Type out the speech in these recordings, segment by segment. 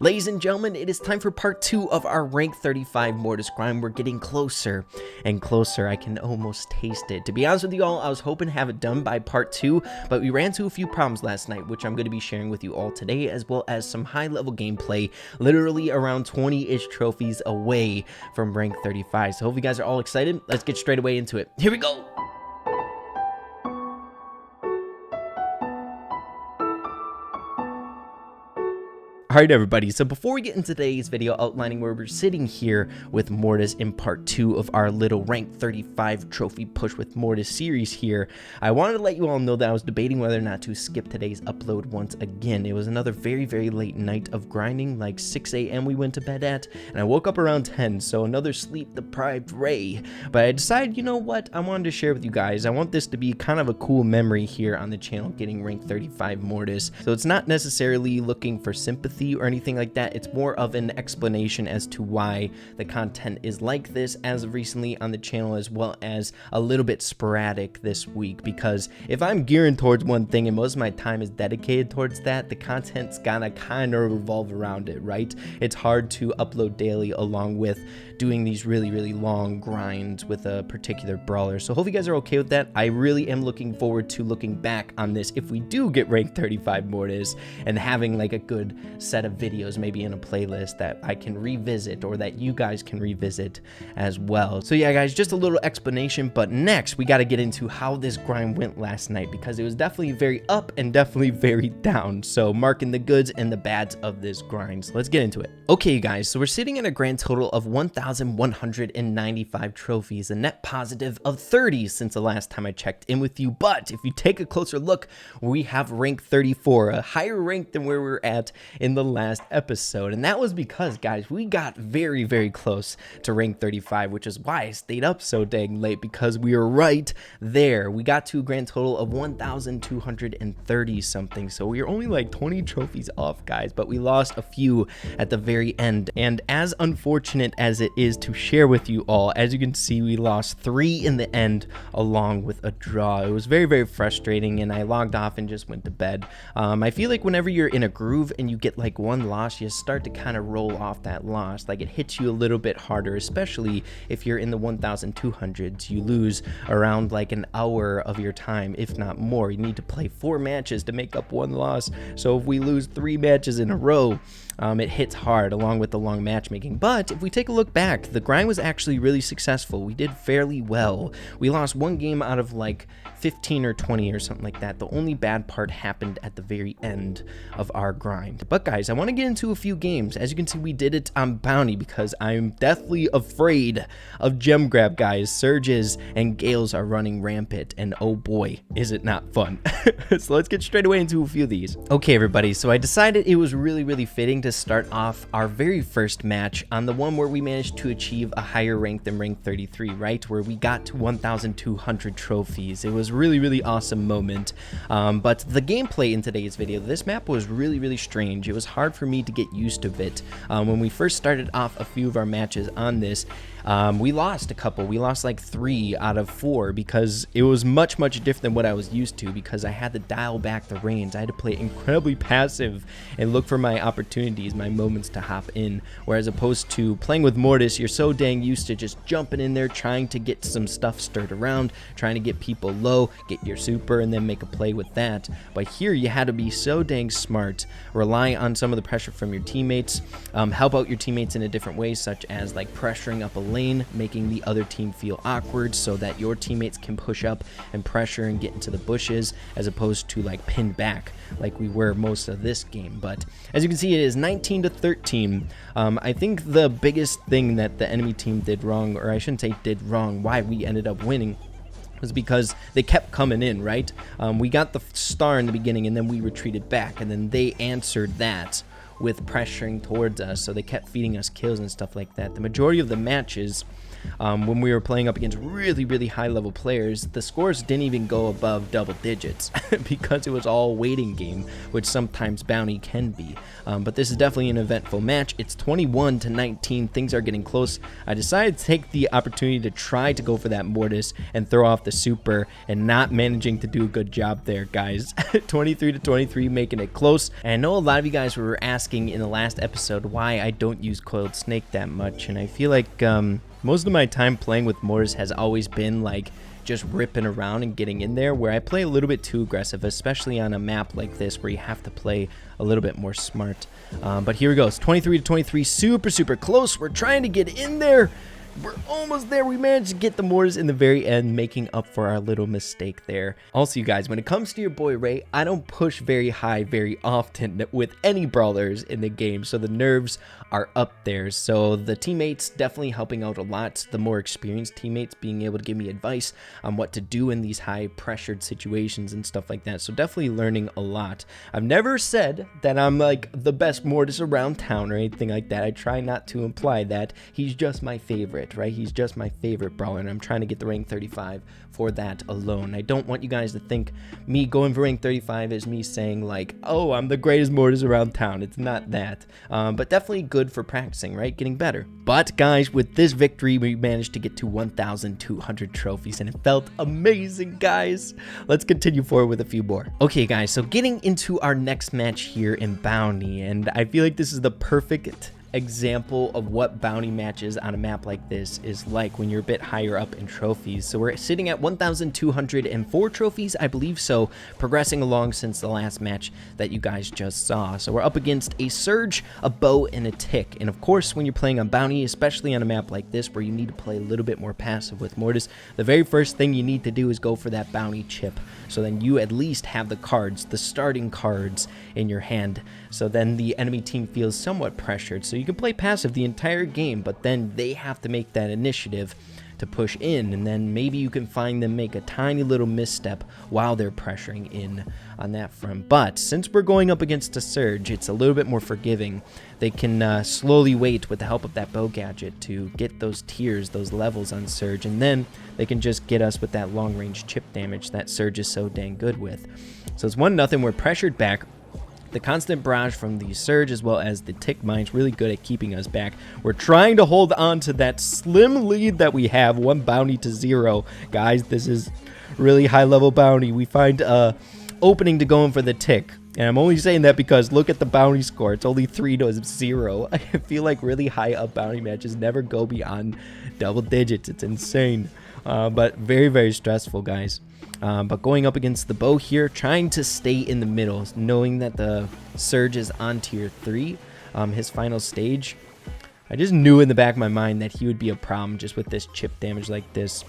Ladies and gentlemen, it is time for part 2 of our rank 35 Mortis grind. We're getting closer and closer. I can almost taste it. To be honest with you all, I was hoping to have it done by part 2, but we ran into a few problems last night, which I'm going to be sharing with you all today, as well as some high-level gameplay, literally around 20-ish trophies away from rank 35. So hope you guys are all excited. Let's get straight away into it. Here we go! Alright everybody, so before we get into today's video outlining where we're sitting here with Mortis in part 2 of our little rank 35 trophy push with Mortis series here, I wanted to let you all know that I was debating whether or not to skip today's upload once again. It was another very late night of grinding, like 6 a.m. we went to bed at, and I woke up around 10, so another sleep deprived Ray. But I decided, you know what, I wanted to share with you guys. I want this to be kind of a cool memory here on the channel, getting rank 35 Mortis. So it's not necessarily looking for sympathy or anything like that. It's more of an explanation as to why the content is like this as of recently on the channel, as well as a little bit sporadic this week, because if I'm gearing towards one thing and most of my time is dedicated towards that, the content's gonna kind of revolve around it, right? It's hard to upload daily along with doing these really long grinds with a particular brawler. So hope you guys are okay with that. I really am looking forward to looking back on this if we do get rank 35 Mortis and having like a good set of videos maybe in a playlist that I can revisit, or that you guys can revisit as well. So yeah guys, just a little explanation, but next we got to get into how this grind went last night, because it was definitely very up and definitely very down. So marking the goods and the bads of this grind. So let's get into it. Okay guys, so we're sitting at a grand total of 1,195 trophies, a net positive of 30 since the last time I checked in with you. But if you take a closer look, we have rank 34, a higher rank than where we were at in the last episode, and that was because guys, we got very close to rank 35, which is why I stayed up so dang late, because we were right there. We got to a grand total of 1,230 something, so we were only like 20 trophies off guys, but we lost a few at the very end. And as unfortunate as it is to share with you all, as you can see, we lost 3 in the end along with a draw. It was very frustrating, and I logged off and just went to bed. I feel like whenever you're in a groove and you get like one loss, you start to kind of roll off that loss. Like, it hits you a little bit harder, especially if you're in the 1,200s. You lose around like an hour of your time, if not more. You need to play 4 matches to make up one loss. So if we lose 3 matches in a row, it hits hard along with the long matchmaking. But if we take a look back, the grind was actually really successful. We did fairly well. We lost 1 game out of like 15 or 20 or something like that. The only bad part happened at the very end of our grind. But guys, I want to get into a few games. As you can see, we did it on bounty, because I'm deathly afraid of gem grab guys. Surges and Gales are running rampant, and oh boy, is it not fun. So let's get straight away into a few of these. Okay everybody, so I decided it was really fitting to start off our very first match on the one where we managed to achieve a higher rank than rank 33, right? Where we got to 1,200 trophies. It was really awesome moment. But the gameplay in today's video, this map was really strange. It was hard for me to get used to it. When we first started off a few of our matches on this, we lost a couple. We lost like 3 out of 4, because it was much different than what I was used to, because I had to dial back the reins. I had to play incredibly passive and look for my opportunities, my moments to hop in, whereas opposed to playing with Mortis, you're so dang used to just jumping in there, trying to get some stuff stirred around, trying to get people low, get your super, and then make a play with that. But here you had to be so dang smart, rely on some of the pressure from your teammates, help out your teammates in a different way, such as like pressuring up a lane, making the other team feel awkward so that your teammates can push up and pressure and get into the bushes, as opposed to like pin back like we were most of this game. But as you can see, it is 19-13. I think the biggest thing that the enemy team did wrong, or I shouldn't say did wrong, why we ended up winning, was because they kept coming in, right? We got the star in the beginning, and then we retreated back, and then they answered that with pressuring towards us, so they kept feeding us kills and stuff like that. The majority of the matches, when we were playing up against really high level players, the scores didn't even go above double digits because it was all waiting game, which sometimes bounty can be. But this is definitely an eventful match. It's 21-19. Things are getting close. I decided to take the opportunity to try to go for that Mortis and throw off the super, and not managing to do a good job there, guys. 23-23, making it close. And I know a lot of you guys were asking in the last episode why I don't use coiled snake that much, and I feel like most of my time playing with Mortis has always been like just ripping around and getting in there, where I play a little bit too aggressive, especially on a map like this where you have to play a little bit more smart. But here we go. It's 23-23, super close. We're trying to get in there. We're almost there. We managed to get the Mortis in the very end, making up for our little mistake there. Also, you guys, when it comes to your boy Ray, I don't push very high very often with any brawlers in the game, so the nerves are up there. So the teammates definitely helping out a lot. The more experienced teammates being able to give me advice on what to do in these high pressured situations and stuff like that. So definitely learning a lot. I've never said that I'm like the best Mortis around town or anything like that. I try not to imply that. He's just my favorite. Right? He's just my favorite brawler, and I'm trying to get the rank 35 for that alone. I don't want you guys to think me going for rank 35 is me saying like, oh, I'm the greatest Mortis around town. It's not that. But definitely good for practicing, right? Getting better. But guys, with this victory, we managed to get to 1,200 trophies, and it felt amazing, guys. Let's continue forward with a few more. Okay, guys, so getting into our next match here in Bounty, and I feel like this is the perfect example of what bounty matches on a map like this is like when you're a bit higher up in trophies. So we're sitting at 1,204 trophies, I believe so, progressing along since the last match that you guys just saw. So we're up against a Surge, a Bow, and a Tick. And of course, when you're playing on bounty, especially on a map like this where you need to play a little bit more passive with Mortis, the very first thing you need to do is go for that bounty chip. So then you at least have the cards, the starting cards in your hand. So then the enemy team feels somewhat pressured. So you can play passive the entire game, but then they have to make that initiative to push in, and then maybe you can find them make a tiny little misstep while they're pressuring in on that front. But since we're going up against a Surge, it's a little bit more forgiving. They can slowly wait with the help of that bow gadget to get those tiers, those levels on Surge, and then they can just get us with that long range chip damage that Surge is so dang good with. So it's 1-0, we're pressured back. The constant barrage from the Surge as well as the Tick mine's really good at keeping us back. We're trying to hold on to that slim lead that we have, 1 bounty to 0. Guys, this is really high level bounty. We find opening to go in for the Tick. And I'm only saying that because look at the bounty score. It's only 3-0. I feel like really high up bounty matches never go beyond double digits. It's insane. But very stressful, guys. But going up against the Bow here, trying to stay in the middle, knowing that the Surge is on tier 3, his final stage. I just knew in the back of my mind that he would be a problem just with this chip damage like this.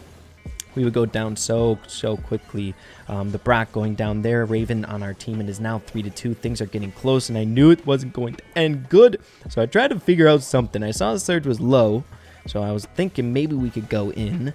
We would go down so quickly. The Brock going down there, Raven on our team, and is now 3-2. Things are getting close, and I knew it wasn't going to end good. So I tried to figure out something. I saw the Surge was low, so I was thinking maybe we could go in.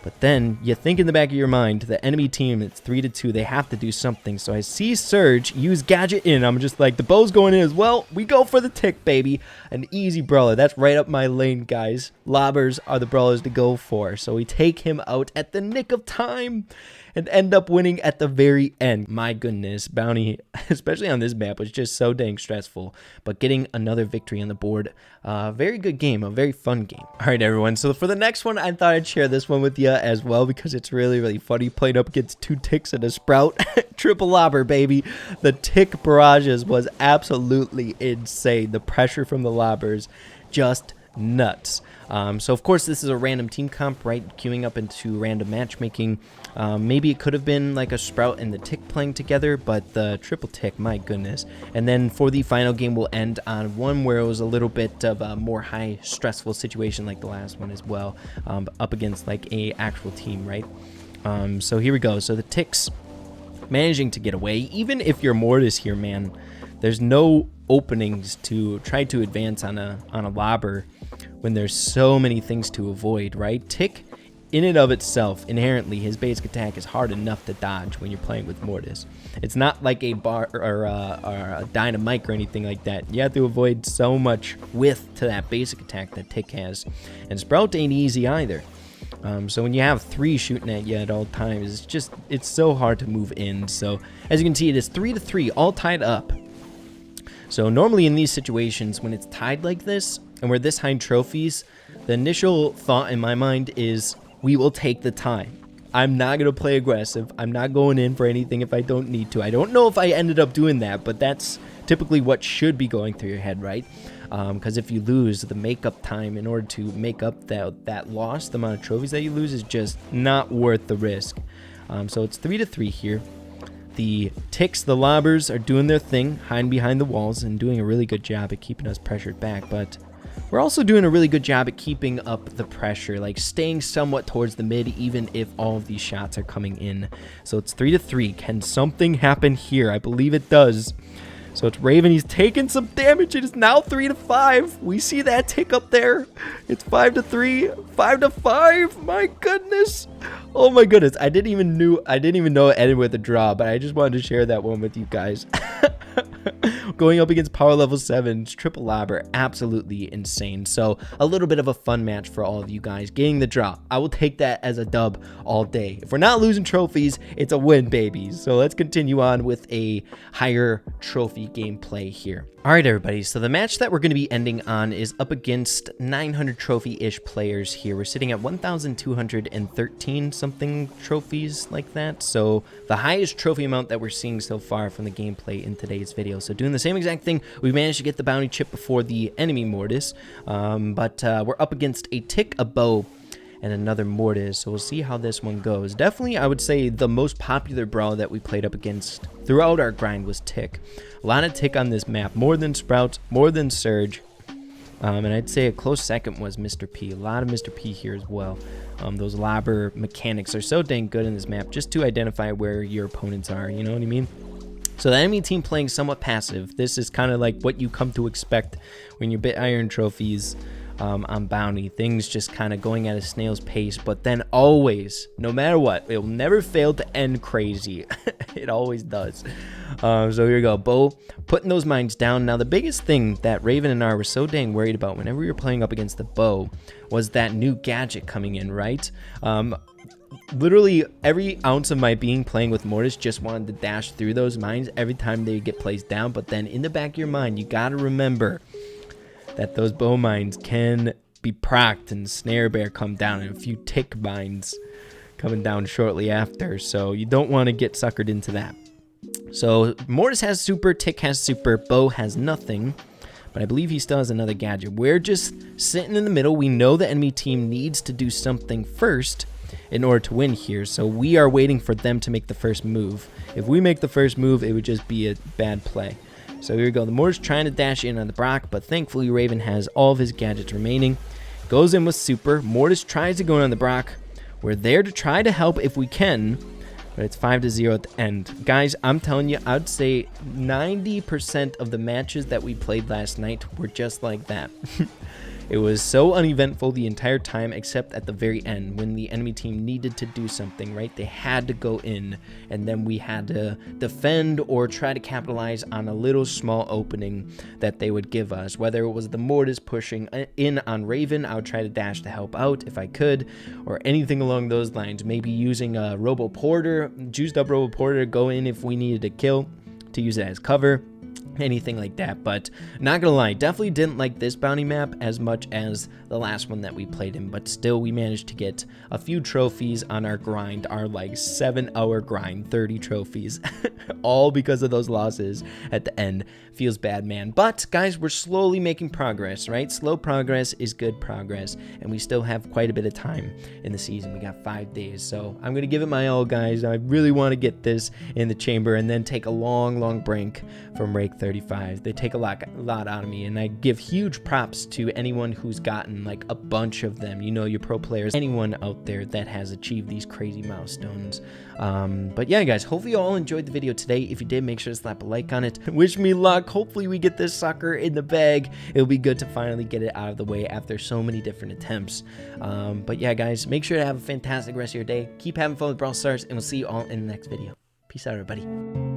But then you think in the back of your mind, the enemy team, it's 3-2. They have to do something. So I see Surge use gadget in. I'm just like, the Bow's going in as well. We go for the Tick, baby. An easy brawler. That's right up my lane, guys. Lobbers are the brawlers to go for. So we take him out at the nick of time and end up winning at the very end. My goodness, bounty, especially on this map, was just so dang stressful. But getting another victory on the board, very good game, a very fun game. All right, everyone, so for the next one, I thought I'd share this one with you as well because it's really funny. Played up against 2 Ticks and a Sprout. Triple Lobber, baby. The Tick barrages was absolutely insane. The pressure from the Lobbers, just nuts. So of course this is a random team comp, right? Queuing up into random matchmaking. Maybe it could have been like a Sprout and the Tick playing together, but the triple Tick, my goodness. And then for the final game, we'll end on one where it was a little bit of a more high stressful situation like the last one as well, up against like a actual team, right? So here we go. So the Ticks managing to get away. Even if you're Mortis here, man, there's no openings to try to advance on a Lobber when there's so many things to avoid, right? Tick in and of itself, inherently, his basic attack is hard enough to dodge when you're playing with Mortis. It's not like a bar or a dynamite or anything like that. You have to avoid so much width to that basic attack that Tick has. And Sprout ain't easy either. So when you have 3 shooting at you at all times, it's so hard to move in. So as you can see, it is 3-3, all tied up. So normally in these situations, when it's tied like this, and we're this high in trophies, the initial thought in my mind is, we will take the tie. I'm not going to play aggressive. I'm not going in for anything if I don't need to. I don't know if I ended up doing that, but that's typically what should be going through your head, right? Because if you lose, the makeup time in order to make up that loss, the amount of trophies that you lose, is just not worth the risk. So it's 3-3 here. The Ticks, the Lobbers, are doing their thing, hiding behind the walls and doing a really good job at keeping us pressured back, but we're also doing a really good job at keeping up the pressure, like staying somewhat towards the mid, even if all of these shots are coming in. So it's 3-3. Can something happen here? I believe it does. So it's Raven. He's taking some damage. It is now 3-5. We see that tick up there. It's 5-3, 5-5. My goodness. Oh my goodness. I didn't even know it ended with a draw, but I just wanted to share that one with you guys. Going up against power level 7, triple Lobber, absolutely insane. So a little bit of a fun match for all of you guys. Getting the draw, I will take that as a dub all day. If we're not losing trophies, it's a win, baby. So let's continue on with a higher trophy gameplay here. All right, everybody, so the match that we're going to be ending on is up against 900 trophy-ish players here. We're sitting at 1,213 something trophies like that. So the highest trophy amount that we're seeing so far from the gameplay in today's video. So doing the same exact thing, we managed to get the bounty chip before the enemy Mortis, but we're up against a Tick, a Bow, and another Mortis, so we'll see how this one goes. Definitely, I would say the most popular brawler that we played up against throughout our grind was Tick. A lot of Tick on this map, more than Sprout, more than Surge, and I'd say a close second was Mr. P. A lot of Mr. P here as well. Those Lobber mechanics are so dang good in this map, just to identify where your opponents are, you know what I mean? So the enemy team playing somewhat passive. This is kind of like what you come to expect when you bit iron trophies on bounty. Things just kind of going at a snail's pace, but then always, no matter what, it will never fail to end crazy. It always does. So here we go. Bow putting those mines down. Now the biggest thing that Raven and I were so dang worried about whenever we were playing up against the Bow was that new gadget coming in, right? Literally every ounce of my being playing with Mortis just wanted to dash through those mines every time they get placed down, but then in the back of your mind, you gotta remember that those bow mines can be procced and snare bear come down, and a few Tick mines coming down shortly after, so you don't want to get suckered into that. So Mortis has super, Tick has super, Bow has nothing, but I believe he still has another gadget. We're just sitting in the middle. We know the enemy team needs to do something first in order to win here, so we are waiting for them to make the first move. If we make the first move, it would just be a bad play. So here we go. The Mortis trying to dash in on the Brock, but thankfully Raven has all of his gadgets remaining. Goes in with super. Mortis tries to go in on the Brock. We're there to try to help if we can, but it's 5-0 at the end. Guys, I'm telling you, I'd say 90% of the matches that we played last night were just like that. It was so uneventful the entire time, except at the very end when the enemy team needed to do something, right? They had to go in, and then we had to defend or try to capitalize on a little small opening that they would give us. Whether it was the Mortis pushing in on Raven, I would try to dash to help out if I could, or anything along those lines. Maybe using a Robo Porter, juiced up Robo Porter to go in if we needed a kill, to use it as cover. Anything like that. But not gonna lie, definitely didn't like this bounty map as much as the last one that we played in, but still we managed to get a few trophies on our grind, our like 7-hour grind, 30 trophies, all because of those losses at the end. Feels bad, man. But guys, we're slowly making progress, right? Slow progress is good progress, and we still have quite a bit of time in the season. We got 5 days, so I'm gonna give it my all, guys. I really want to get this in the chamber and then take a long break from break 35. They take a lot out of me, and I give huge props to anyone who's gotten like a bunch of them. You know, your pro players, anyone out there that has achieved these crazy milestones. But yeah, guys, hopefully you all enjoyed the video today. If you did, make sure to slap a like on it. Wish me luck. Hopefully we get this sucker in the bag. It'll be good to finally get it out of the way after so many different attempts. But yeah, guys, make sure to have a fantastic rest of your day. Keep having fun with Brawl Stars, and we'll see you all in the next video. Peace out, everybody.